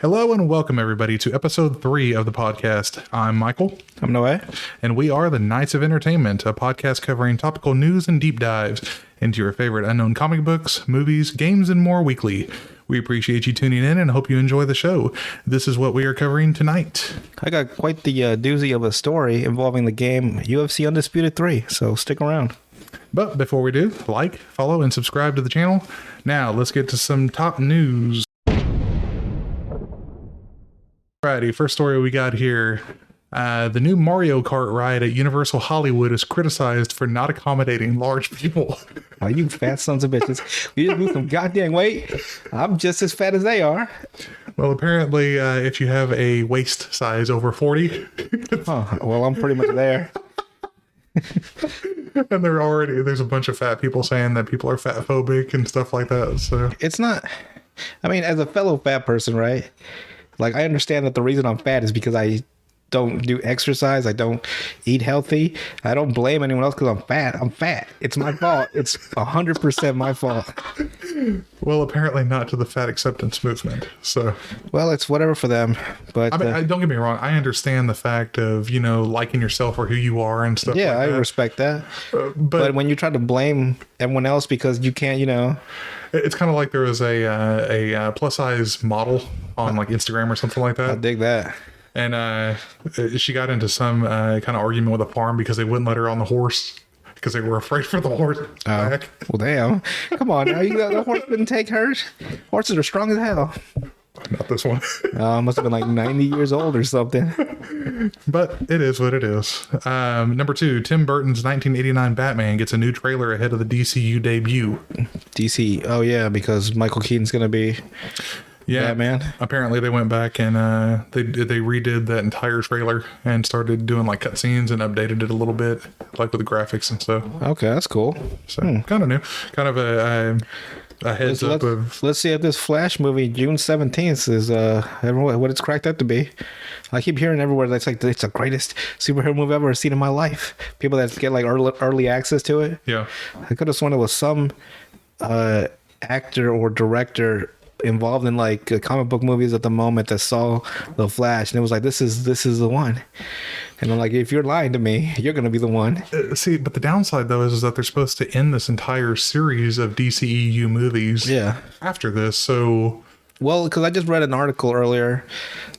Hello and welcome everybody to episode 3 of the podcast. I'm Michael. I'm Noe. And we are the Knights of Entertainment, a podcast covering topical news and deep dives into your favorite unknown comic books, movies, games, and more weekly. We appreciate you tuning in and hope you enjoy the show. This is what we are covering tonight. I got quite the doozy of a story involving the game UFC Undisputed 3, so stick around. But before we do, like, follow, and subscribe to the channel. Now, let's get to some top news. Alrighty, first story we got here. The new Mario Kart ride at Universal Hollywood is criticized for not accommodating large people. Oh, you fat sons of bitches. You just lose some goddamn weight. I'm just as fat as they are. Well, apparently, if you have a waist size over 40. Well, I'm pretty much there. And there's a bunch of fat people saying that people are fat phobic and stuff like that. So it's not, I mean, as a fellow fat person, right? Like, I understand that the reason I'm fat is because I don't do exercise. I don't eat healthy. I don't blame anyone else because I'm fat. I'm fat. It's my fault. It's 100% my fault. Well, apparently not to the fat acceptance movement. So, well, it's whatever for them. But I mean, don't get me wrong. I understand the fact of, liking yourself or who you are and stuff. Yeah, like that. I respect that. But when you try to blame everyone else because you can't, it's kind of like there was a plus size model on like Instagram or something like that. I dig that. And she got into some kind of argument with a farm because they wouldn't let her on the horse because they were afraid for the horse back. Well, damn. Come on now. The horse couldn't take hers. Horses are strong as hell. Not this one. Must have been like 90 years old or something. But it is what it is. Number 2, Tim Burton's 1989 Batman gets a new trailer ahead of the DCU debut. DC. Oh, yeah, because Michael Keaton's going to be... Yeah, Batman. Apparently they went back and they redid that entire trailer and started doing like cutscenes and updated it a little bit, like with the graphics and stuff. Okay, that's cool. So kind of new, kind of a heads up of. Let's see if this Flash movie June 17th is what it's cracked up to be. I keep hearing everywhere that's like it's the greatest superhero movie I've ever seen in my life. People that get like early access to it. Yeah, I could have sworn it was some actor or director involved in like comic book movies at the moment that saw the Flash and it was like this is the one, and I'm like, if you're lying to me, you're gonna be the one. See, but the downside though is that they're supposed to end this entire series of DCEU movies after this. So well, because I just read an article earlier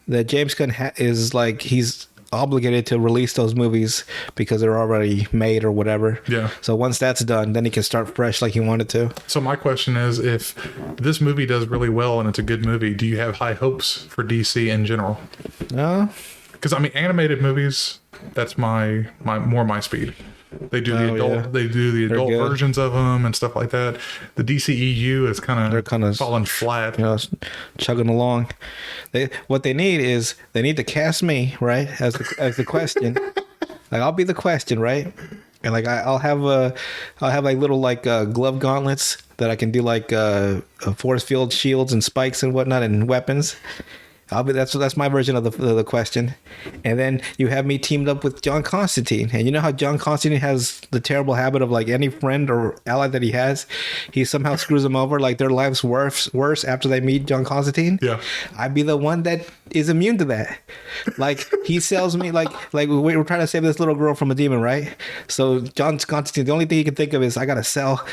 that James Gunn is like he's obligated to release those movies because they're already made or whatever. Yeah. So once that's done, then he can start fresh like he wanted to. So my question is, if this movie does really well and it's a good movie, do you have high hopes for DC in general? No. Because I mean, animated movies, that's my speed. They do the adult versions of them and stuff like that. The DCEU is kind of falling flat. Chugging along. What they need is they need to cast me, right, as the question. Like I'll be the question, right? And like I'll have like little like glove gauntlets that I can do like force field shields and spikes and whatnot and weapons. That's my version of the question. And then you have me teamed up with John Constantine. And you know how John Constantine has the terrible habit of like any friend or ally that he has, he somehow screws them over, like their lives worse after they meet John Constantine. Yeah. I'd be the one that is immune to that. Like he sells me like we're trying to save this little girl from a demon, right? So John Constantine, the only thing he can think of is I gotta sell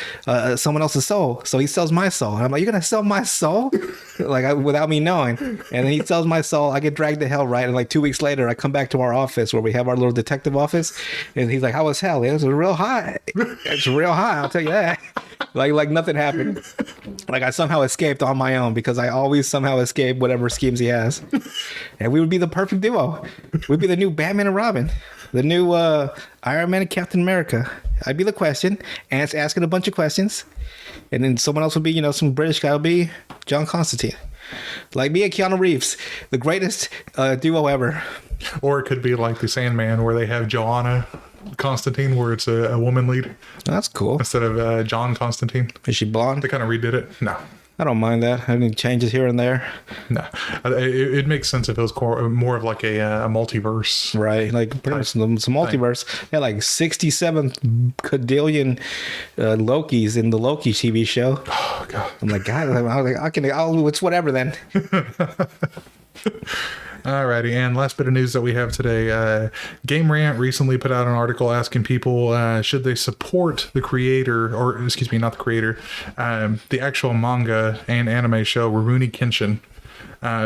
someone else's soul. So he sells my soul. And I'm like, you're gonna sell my soul? Without me knowing. And then he sells my soul. I get dragged to hell, right? And like 2 weeks later, I come back to our office where we have our little detective office, and he's like, "How was hell? It was real hot. It's real hot. I'll tell you that." Like nothing happened. Like I somehow escaped on my own because I always somehow escape whatever schemes he has, and we would be the perfect duo. We'd be the new Batman and Robin, the new Iron Man and Captain America. I'd be the question, and it's asking a bunch of questions, and then someone else would be, some British guy would be John Constantine. Like me and Keanu Reeves, the greatest duo ever. Or it could be like the Sandman, where they have Joanna Constantine, where it's a woman lead. That's cool. Instead of John Constantine. Is she blonde? They kind of redid it. No. I don't mind that. Any changes here and there. No. It makes sense if it was more of like a multiverse. Right. Like pretty much some multiverse. They had like 67 cadillion Lokis in the Loki TV show. Oh, God. I'm like, God, it's whatever then. Alrighty, and last bit of news that we have today. Game Rant recently put out an article asking people should they support the creator, or excuse me, not the creator, the actual manga and anime show Rurouni Kenshin,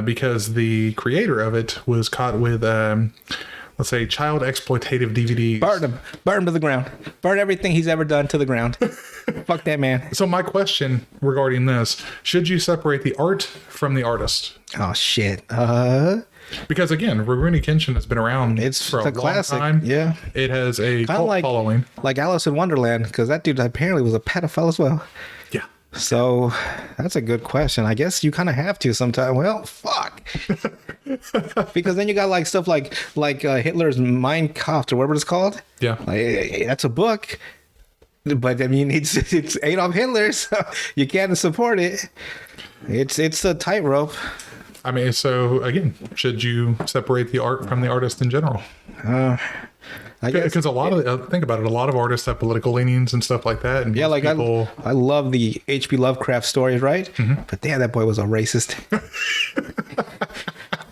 because the creator of it was caught with, let's say, child exploitative DVDs. Burn him to the ground. Burn everything he's ever done to the ground. Fuck that man. So my question regarding this, should you separate the art from the artist? Oh shit. Because again, Rurouni Kenshin has been around for a classic. long time. Yeah. It has a Kinda cult following. Like Alice in Wonderland, because that dude apparently was a pedophile as well. Yeah. So that's a good question. I guess you kind of have to sometime. Well, fuck. Because then you got like stuff like Hitler's Mein Kampf or whatever it's called. Yeah. Like, that's a book. But I mean, it's Adolf Hitler, so you can't support it. It's a tightrope. I mean, so again, should you separate the art from the artist in general? I guess Because a lot of think about it, a lot of artists have political leanings and stuff like that. And yeah, like people, I love the H.P. Lovecraft stories, right? Mm-hmm. But damn, that boy was a racist.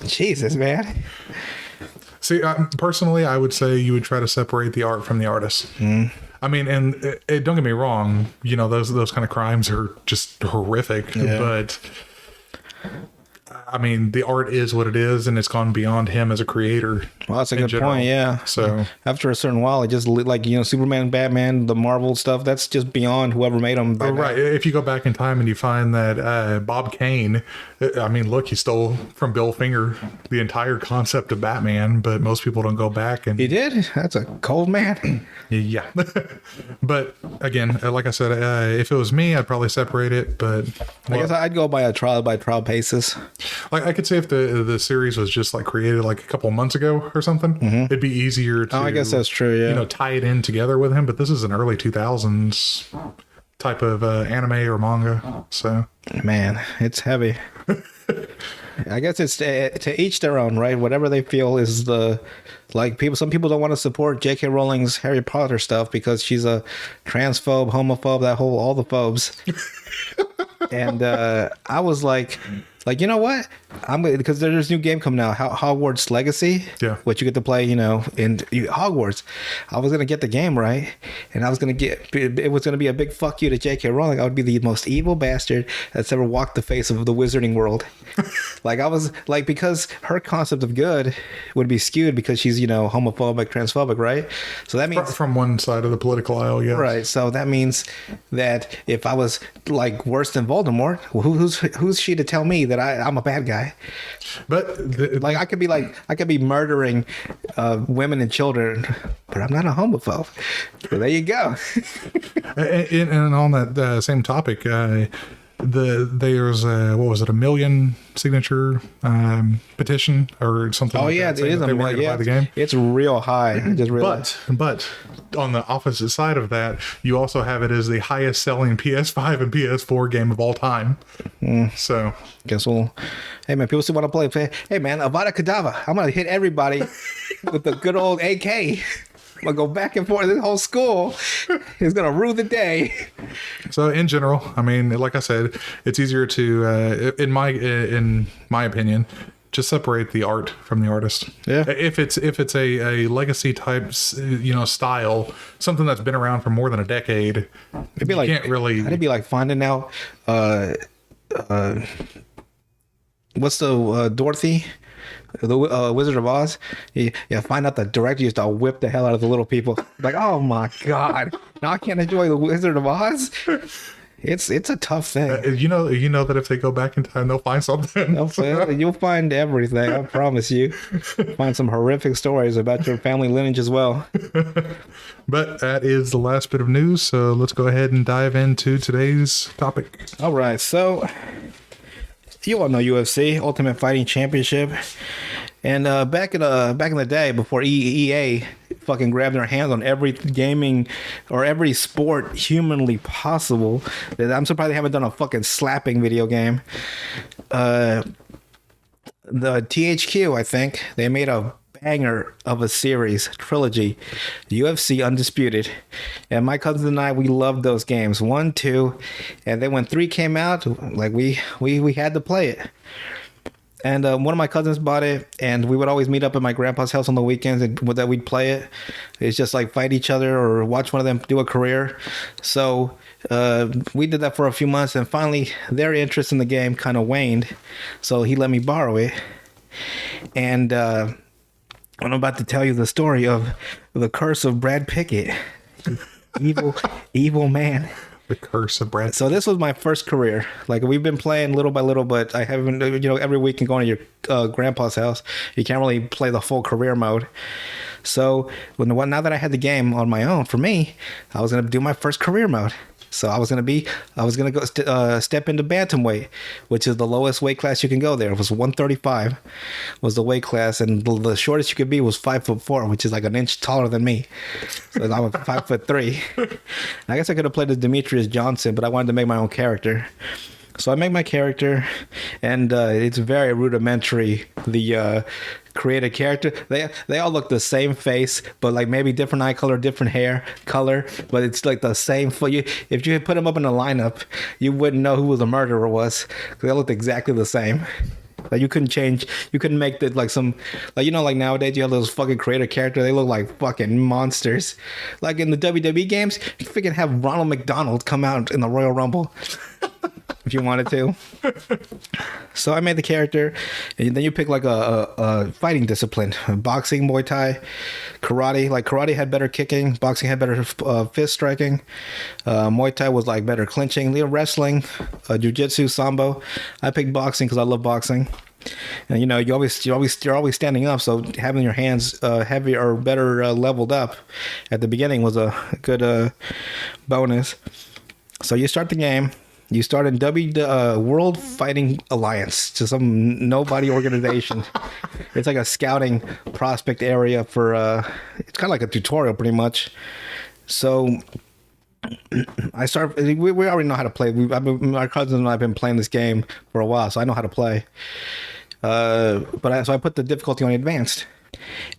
Jesus, man. See, personally, I would say you would try to separate the art from the artist. Mm. I mean, and don't get me wrong, you know, those kind of crimes are just horrific, but I mean, the art is what it is, and it's gone beyond him as a creator. Well, that's a good point, yeah. So after a certain while, it just like, you know, Superman, Batman, the Marvel stuff, that's just beyond whoever made them. Oh, right. If you go back in time and you find that Bob Kane, I mean, look, he stole from Bill Finger the entire concept of Batman, but most people don't go back. And he did? That's a cold man. Yeah. But again, like I said, if it was me, I'd probably separate it, but I guess I'd go by a trial basis. Like I could say if the series was just like created like a couple months ago or something, it'd be easier to, I guess that's true, yeah. You know, tie it in together with him. But this is an early 2000s type of anime or manga. So, man, it's heavy. I guess it's to each their own, right? Whatever they feel is some people don't want to support J.K. Rowling's Harry Potter stuff because she's a transphobe, homophobe, all the phobes. And I was like, you know what? Because there's this new game coming out, Hogwarts Legacy, which you get to play, you know, in Hogwarts. I was gonna get the game, right, and it was gonna be a big fuck you to J.K. Rowling. I would be the most evil bastard that's ever walked the face of the wizarding world. Like I was like, because her concept of good would be skewed because she's, you know, homophobic, transphobic, right? So that means from one side of the political aisle, yeah, right. So that means that if I was like worse than Voldemort, who's she to tell me that I'm a bad guy? But like I could be murdering women and children, but I'm not a homophobe. So there you go. and on that same topic, there's what was it, 1 million signature petition or something? Oh like yeah, that, it is a million. Yeah, the game. It's real high. I just realized. But on the opposite side of that, you also have it as the highest selling PS5 and PS4 game of all time. So guess hey man, people still want to play. Hey man, Avada Kedavra. I'm gonna hit everybody with the good old AK. I'm gonna go back and forth. This whole school is gonna rue the day. So in general, I mean, like I said, it's easier to, in my opinion, just separate the art from the artist. Yeah. If it's a legacy type, you know, style, something that's been around for more than a decade, it'd be like, can't really. It'd be like finding out. What's the Dorothy? The Wizard of Oz. You find out the director used to whip the hell out of the little people. Like, oh my god, now I can't enjoy the Wizard of Oz. It's a tough thing. You know that if they go back in time, they'll find something. You'll find everything. I promise you. Find some horrific stories about your family lineage as well. But that is the last bit of news. So let's go ahead and dive into today's topic. All right, so. You all know UFC, Ultimate Fighting Championship, and back in the day before EA fucking grabbed their hands on every gaming or every sport humanly possible, I'm surprised they haven't done a fucking slapping video game. The THQ, I think, they made a banger of a series trilogy, UFC Undisputed, and my cousins and I, we loved those games 1, 2, and then when 3 came out, like we had to play it. And one of my cousins bought it, and we would always meet up at my grandpa's house on the weekends, and that we'd play it. It's just like fight each other or watch one of them do a career. So we did that for a few months, and finally their interest in the game kind of waned. So he let me borrow it. And I'm about to tell you the story of the curse of Brad Pickett. evil man. The curse of Brad. So this was my first career. Like, we've been playing little by little, but I haven't, every week and going to your grandpa's house, you can't really play the full career mode. So now that I had the game on my own, for me, I was going to do my first career mode. So I was going to go step into bantamweight, which is the lowest weight class you can go there. It was 135 was the weight class, and the shortest you could be was 5'4", which is like an inch taller than me. So I was 5'3". I guess I could have played as Demetrius Johnson, but I wanted to make my own character. So I make my character, and it's very rudimentary. The create a character. They all look the same face, but like maybe different eye color, different hair color, but it's like the same. If you had put them up in a lineup, you wouldn't know who the murderer was. They looked exactly the same. Like, you couldn't change. You couldn't make the like nowadays you have those fucking creator character. They look like fucking monsters. Like in the WWE games, you freaking have Ronald McDonald come out in the Royal Rumble. If you wanted to. So I made the character, and then you pick like a fighting discipline: boxing, Muay Thai, karate. Like, karate had better kicking, boxing had better fist striking, Muay Thai was like better clinching, wrestling, jiu-jitsu, sambo. I picked boxing because I love boxing. And you're always standing up, so having your hands heavy or better leveled up at the beginning was a good bonus. So you start the game. You start in World Fighting Alliance, to some nobody organization. It's like a scouting prospect area for, it's kind of like a tutorial pretty much. So I start, we already know how to play. My cousin and I have been playing this game for a while, so I know how to play. So I put the difficulty on advanced.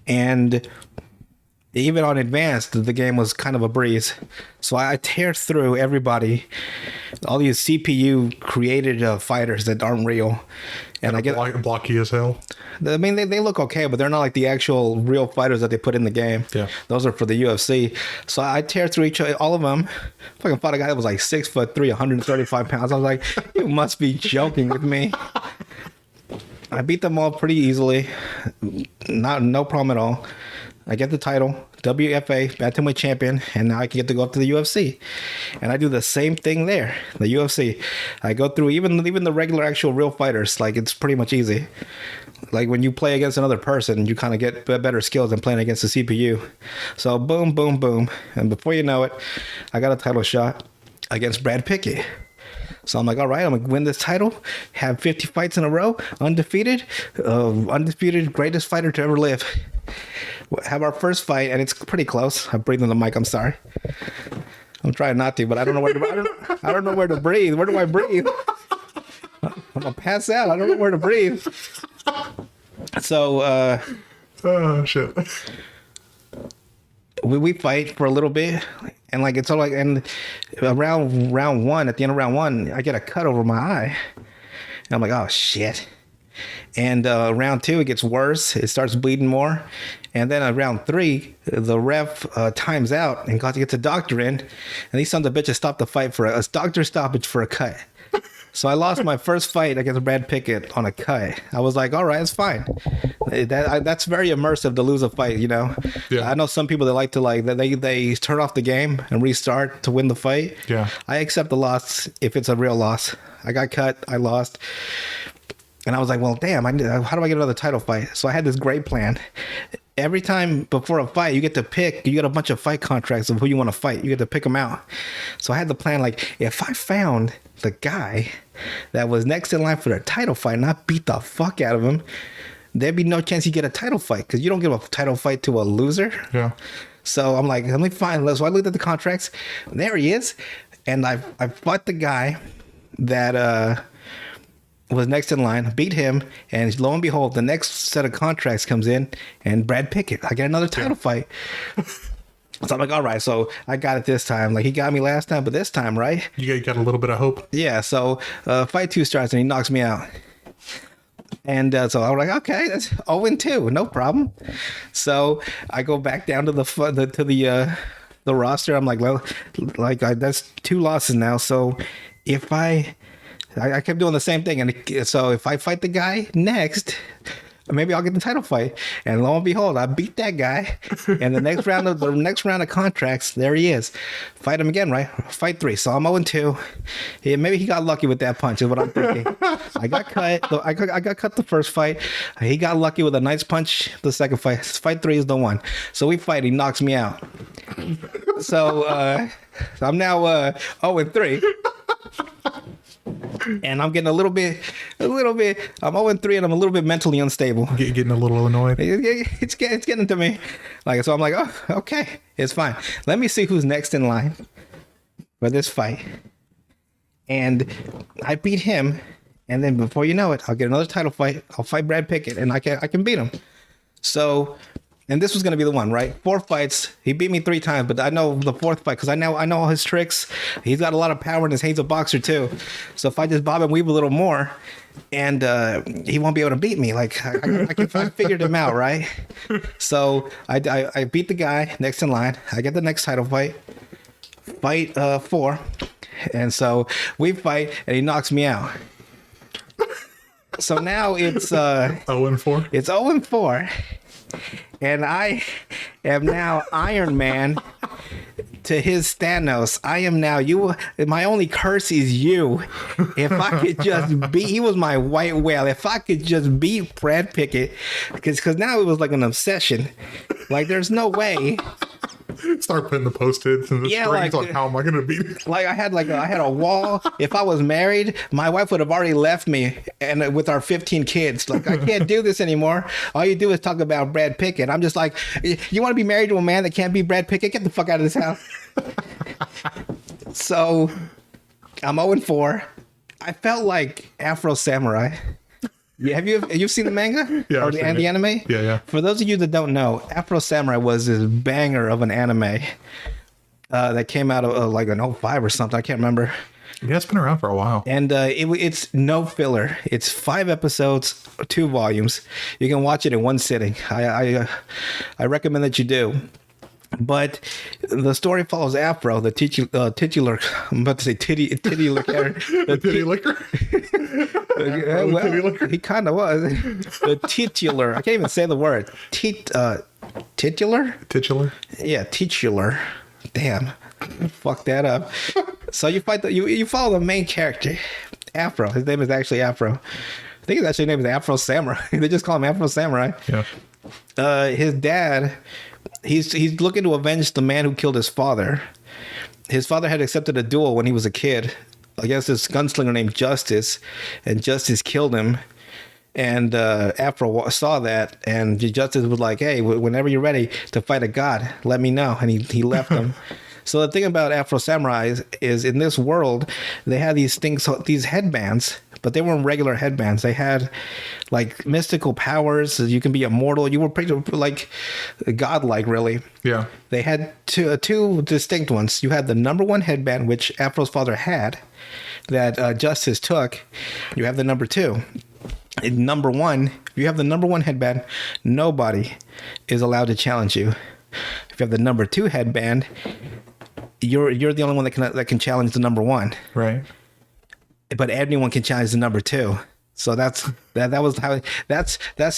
And even on advanced, the game was kind of a breeze. So I tear through everybody, all these CPU created fighters that aren't real, and I get blocky as hell. I mean, they look okay, but they're not like the actual real fighters that they put in the game. Yeah, those are for the UFC. So I tear through all of them. Fucking fought a guy that was like 6'3", 135 pounds. I was like, you must be joking with me. I beat them all pretty easily, no problem at all. I get the title, WFA, Bantamweight Champion, and now I can get to go up to the UFC. And I do the same thing there, the UFC. I go through even the regular actual real fighters. Like, it's pretty much easy. Like, when you play against another person, you kind of get better skills than playing against the CPU. So boom, boom, boom. And before you know it, I got a title shot against Brad Pickett. So I'm like, all right, I'm going to win this title, have 50 fights in a row, undefeated, greatest fighter to ever live. Have our first fight, and it's pretty close. I'm breathing the mic. I'm sorry. I'm trying not to, but I don't know where to. I don't know where to breathe. Where do I breathe? I'm gonna pass out. I don't know where to breathe. So, oh shit. We fight for a little bit, and like it's all like, and around round one, at the end of round one, I get a cut over my eye, and I'm like, oh shit. And round two, it gets worse. It starts bleeding more. And then round three, the ref times out and got to get the doctor in. And these sons of bitches stopped the fight for a doctor stoppage for a cut. So I lost my first fight against Brad Pickett on a cut. I was like, all right, it's fine. That's very immersive to lose a fight, you know? Yeah. I know some people that like to they turn off the game and restart to win the fight. Yeah. I accept the loss if it's a real loss. I got cut. I lost. And I was like, well, damn, how do I get another title fight? So I had this great plan. Every time before a fight, you get a bunch of fight contracts of who you want to fight. You get to pick them out. So I had the plan, like, if I found the guy that was next in line for the title fight and I beat the fuck out of him, there'd be no chance you get a title fight because you don't give a title fight to a loser. Yeah. So I'm like, let me find. So I looked at the contracts. There he is. And I fought the guy that was next in line, beat him, and lo and behold, the next set of contracts comes in, and Brad Pickett, I get another title fight. So I'm like, all right, so I got it this time. Like, he got me last time, but this time, right? You got a little bit of hope. Yeah, so fight two starts, and he knocks me out. And so I was like, okay, that's 0-2, no problem. So I go back down to the roster. I'm like, well, that's 2 losses now. So if I kept doing the same thing, and so if I fight the guy next, maybe I'll get the title fight. And lo and behold, I beat that guy. And the next round of contracts, there he is. Fight him again, right? Fight 3. So I'm 0-2. Yeah, maybe he got lucky with that punch, is what I'm thinking. I got cut. I got cut the first fight. He got lucky with a nice punch the second fight. Fight 3 is the one. So we fight. He knocks me out. So I'm now 0-3. And I'm getting a little bit. I'm 0-3, and I'm a little bit mentally unstable. Getting a little annoyed. It's getting to me. So I'm like, oh, okay, it's fine. Let me see who's next in line for this fight. And I beat him, and then before you know it, I'll get another title fight. I'll fight Brad Pickett, and I can beat him. So. And this was going to be the one, right? 4 fights. He beat me 3 times, but I know the 4th fight because I know all his tricks. He's got a lot of power in his. He's a boxer too. So if I just bob and weave a little more, and he won't be able to beat me. I figured him out, right? So I beat the guy next in line. I get the next title fight 4, and so we fight, and he knocks me out. So now it's 0-4. It's 0-4. And I am now Iron Man to his Thanos. I am now you. My only curse is you. If I could just beat, he was my white whale. If I could just beat Brad Pickett, because now it was like an obsession. There's no way. Start putting the post-its and the strings. How am I going to beat it? I had a wall. If I was married, my wife would have already left me, and with our 15 kids. I can't do this anymore. All you do is talk about Brad Pickett. I'm just like, you want to be married to a man that can't be Brad Pickett? Get the fuck out of this house. So I'm 0-4. I felt like Afro Samurai. Yeah, you've seen the manga? Yeah, or the anime? Yeah. For those of you that don't know, Afro Samurai was this banger of an anime that came out of an 05 or something. I can't remember. Yeah, it's been around for a while. And it's no filler. It's 5 episodes, 2 volumes. You can watch it in one sitting. I recommend that you do. But the story follows Afro, the titular. I'm about to say titular character. The titty licker. He kind of was the titular. I can't even say the word. Titular. Titular. Yeah, titular. Damn, fuck that up. So you fight you follow the main character, Afro. His name is actually Afro. I think his actual name is Afro Samurai. They just call him Afro Samurai. Yeah. His dad. He's looking to avenge the man who killed his father. His father had accepted a duel when he was a kid against this gunslinger named Justice, and Justice killed him. And Afro saw that, and Justice was like, hey, whenever you're ready to fight a god, let me know. And he left him. So the thing about Afro Samurai is in this world, they had these things, these headbands, but they weren't regular headbands. They had mystical powers. You can be immortal. You were pretty godlike, really. Yeah. They had two distinct ones. You had the number 1 headband, which Afro's father had, that Justice took. You have the number 2. In number 1, if you have the number 1 headband, nobody is allowed to challenge you. If you have the number 2 headband, you're the only one that can challenge the number 1. Right. But anyone can challenge the number 2. So that's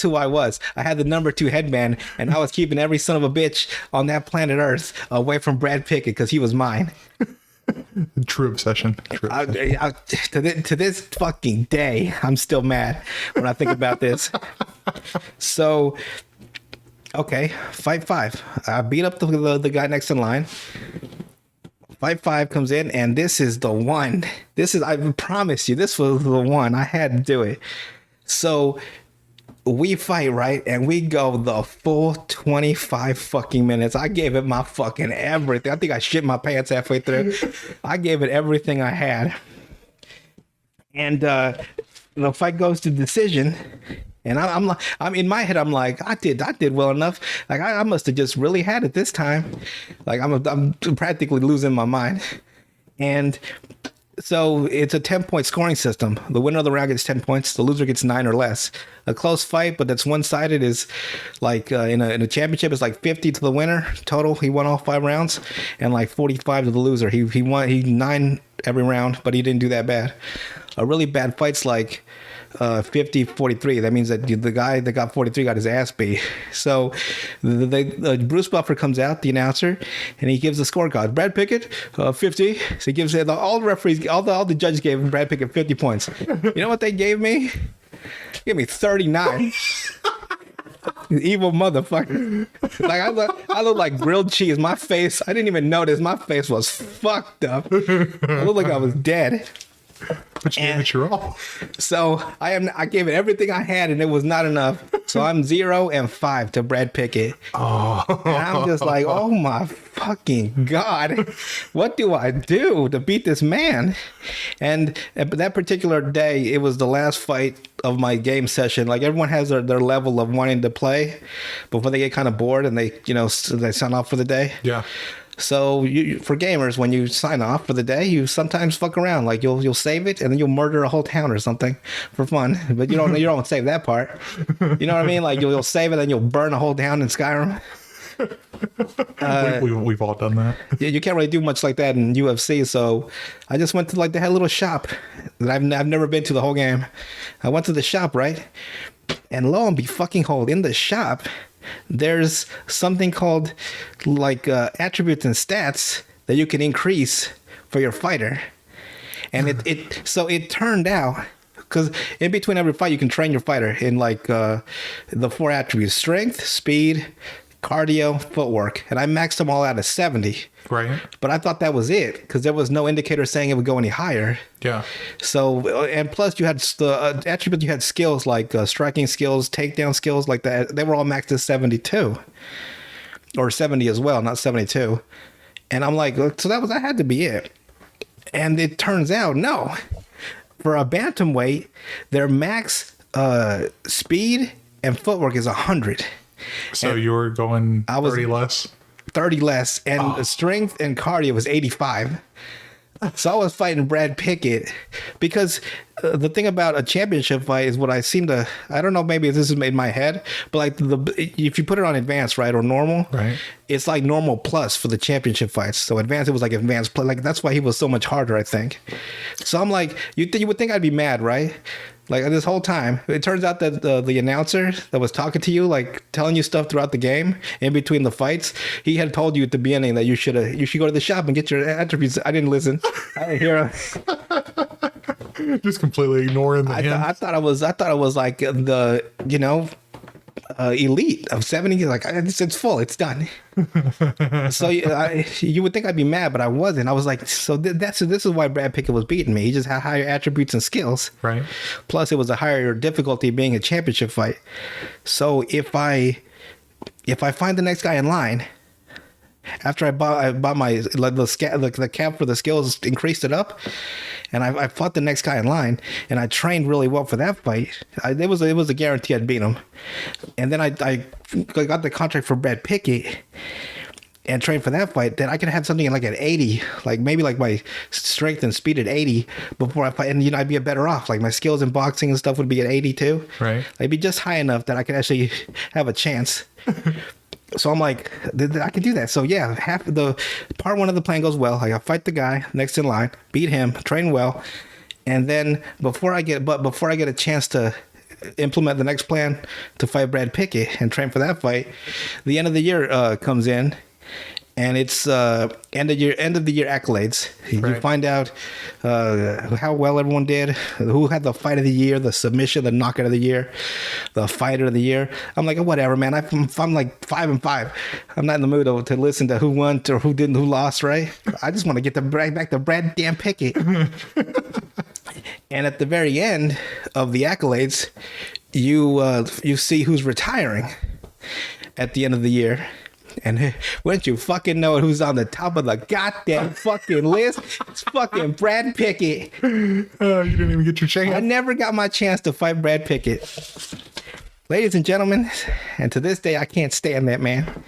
who I was. I had the number 2 headband, and I was keeping every son of a bitch on that planet Earth away from Brad Pickett because he was mine. True obsession. To this fucking day, I'm still mad when I think about this. So, okay, fight 5. I beat up the guy next in line. Fight 5 comes in, and this is the one. I promise you, this was the one. I had to do it. So we fight, right? And we go the full 25 fucking minutes. I gave it my fucking everything. I think I shit my pants halfway through. I gave it everything I had. And the fight goes to decision. And I'm in my head. I'm like, I did well enough. I must have just really had it this time. I'm practically losing my mind. And So it's a 10-point scoring system. The winner of the round gets 10 points. The loser gets 9 or less. A close fight, but that's one-sided, is like in a championship, it's like 50 to the winner total. He won all 5 rounds, and like 45 to the loser. He won 9 every round, but he didn't do that bad. A really bad fight's like 50-43. That means that the guy that got 43 got his ass beat. So Bruce Buffer comes out, the announcer, and he gives the scorecard. Brad Pickett, 50. So he gives all the referees, all the judges gave Brad Pickett 50 points. You know what they gave me? They gave me 39. Evil motherfucker. Like I look like grilled cheese. My face, I didn't even notice. My face was fucked up. I looked like I was dead. But you gave it your all. So I gave it everything I had, and it was not enough. So I'm 0-5 to Brad Pickett. Oh. And I'm just like, oh my fucking God, what do I do to beat this man? And that particular day, it was the last fight of my game session. Like, everyone has their level of wanting to play before they get kind of bored and they sign off for the day. Yeah. So for gamers, when you sign off for the day, you sometimes fuck around. Like you'll save it and then you'll murder a whole town or something for fun. But you don't save that part. You know what I mean? Like you'll save it and you'll burn a whole town in Skyrim. We've all done that. You can't really do much like that in UFC. So I just went to they had a little shop that I've never been to the whole game. I went to the shop, right? And lo and behold, in the shop, there's something called attributes and stats that you can increase for your fighter. And it turned out, because in between every fight you can train your fighter in the 4 attributes: strength, speed, cardio, footwork. And I maxed them all out at 70. Right. But I thought that was it, because there was no indicator saying it would go any higher. Yeah. So, and plus you had the attribute, you had skills like striking skills, takedown skills, like that. They were all maxed at 72 or 70 as well, not 72. And I'm like, so that had to be it. And it turns out, no, for a bantamweight, their max speed and footwork is 100. So you were going 30 less? 30 less, and strength and cardio was 85. So I was fighting Brad Pickett because the thing about a championship fight is what I don't know, maybe this is in my head, but if you put it on advanced, right, or normal, right, it's like normal plus for the championship fights. So advanced, it was like advanced plus. Like that's why he was so much harder, I think. So I'm like, you would think I'd be mad, right? Like this whole time, it turns out that the announcer that was talking to you, like telling you stuff throughout the game, in between the fights, he had told you at the beginning that you should go to the shop and get your attributes. I didn't listen. I didn't hear him. Just completely ignoring the hint. I thought it was like the elite of 70. Like it's full, it's done. So you would think I'd be mad, but I wasn't. I was like, so this is why Brad Pickett was beating me. He just had higher attributes and skills, right? Plus it was a higher difficulty being a championship fight. So if I find the next guy in line after I bought my the cap for the skills, increased it up, and I fought the next guy in line, and I trained really well for that fight. It was a guarantee I'd beat him. And then I got the contract for Brad Pickett and trained for that fight. Then I could have something like at 80, like maybe like my strength and speed at 80 before I fight, and I'd be better off. Like my skills in boxing and stuff would be at 80 too. Right. I'd be just high enough that I could actually have a chance. So I'm like, I can do that. So yeah, part 1 of the plan goes well. I fight the guy next in line, beat him, train well, and then before I get a chance to implement the next plan to fight Brad Pickett and train for that fight, the end of the year comes in. And it's end of the year accolades. Right. You find out how well everyone did, who had the fight of the year, the submission, the knockout of the year, the fighter of the year. I'm like, whatever, man. I'm like 5-5. I'm not in the mood to listen to who won or who didn't, who lost, right? I just want to get back to Brad damn Pickett. And at the very end of the accolades, you see who's retiring at the end of the year. And wouldn't you fucking know who's on the top of the goddamn fucking list? It's fucking Brad Pickett. You didn't even get your chance. I never got my chance to fight Brad Pickett. Ladies and gentlemen, and to this day, I can't stand that man.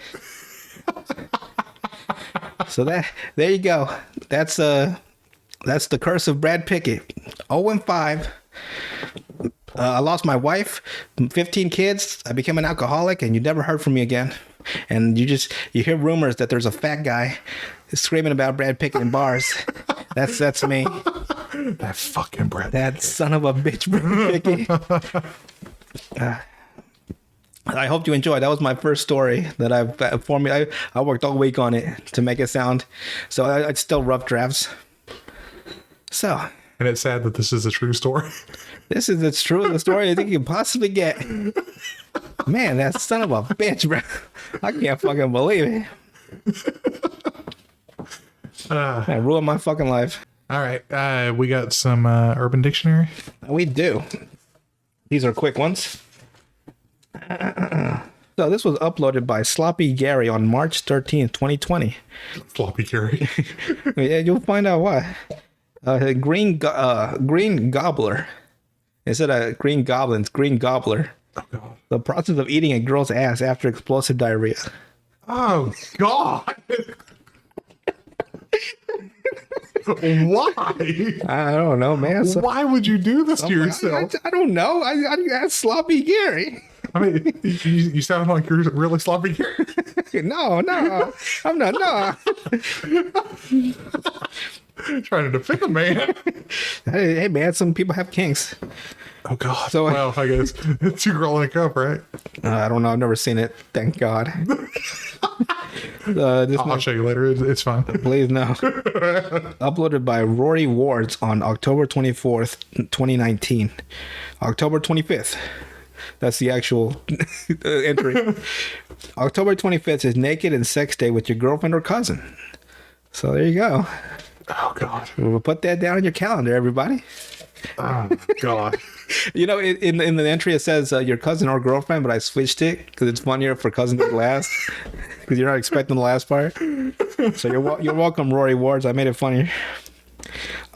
So there you go. That's That's the curse of Brad Pickett. 0-5. I lost my wife, 15 kids. I became an alcoholic, and you never heard from me again. And you hear rumors that there's a fat guy screaming about Brad Pickett in bars. That's me. That fucking Brad. That son of a bitch, Brad Pickett. I hope you enjoyed. That was my first story that I worked all week on it to make it sound. So it's still rough drafts. So. And it's sad that this is a true story. This is the truest story I think you can possibly get. Man, that son of a bitch, bro. I can't fucking believe it. That ruined my fucking life. All right. We got some Urban Dictionary. We do. These are quick ones. So this was uploaded by Sloppy Gary on March 13th, 2020. Floppy Gary. Yeah, you'll find out why. Green Gobbler. Instead of Green Goblins, Green Gobbler. Oh, God. The process of eating a girl's ass after explosive diarrhea. Oh, God. Why? I don't know, man. Why would you do this to yourself? I don't know. I asked Sloppy Gary. I mean, you sound like you're really sloppy Gary. No, I'm not. No. Trying to defend the man. Hey, man, some people have kinks. Oh, God. So, well, I guess it's two girl in a cup, right? I don't know. I've never seen it. Thank God. I'll show you later. It's fine. Please, no. Uploaded by Rory Wards on October 24th, 2019. October 25th. That's the actual entry. October 25th is naked and sex day with your girlfriend or cousin. So there you go. Oh, God. We'll put that down in your calendar, everybody. Oh, God. You know, in the entry it says your cousin or girlfriend, but I switched it because it's funnier for cousin to last because you're not expecting the last part. So you're welcome, Rory Wards. I made it funnier.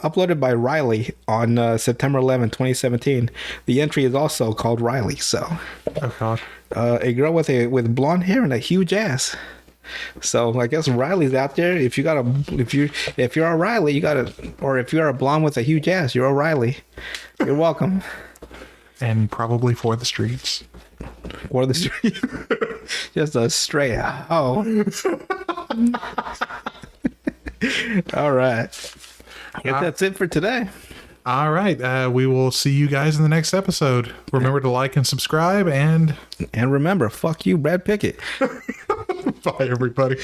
Uploaded by Riley on September 11, 2017. The entry is also called Riley. So, Oh, God. A girl with blonde hair and a huge ass. So I guess Riley's out there. If you're a Riley, or if you're a blonde with a huge ass, you're a Riley. You're welcome. And probably for the streets. For the street. Just a stray hoe. All right. I guess that's it for today. All right. We will see you guys in the next episode. Remember to like and subscribe, and remember, fuck you, Brad Pickett. bye, everybody.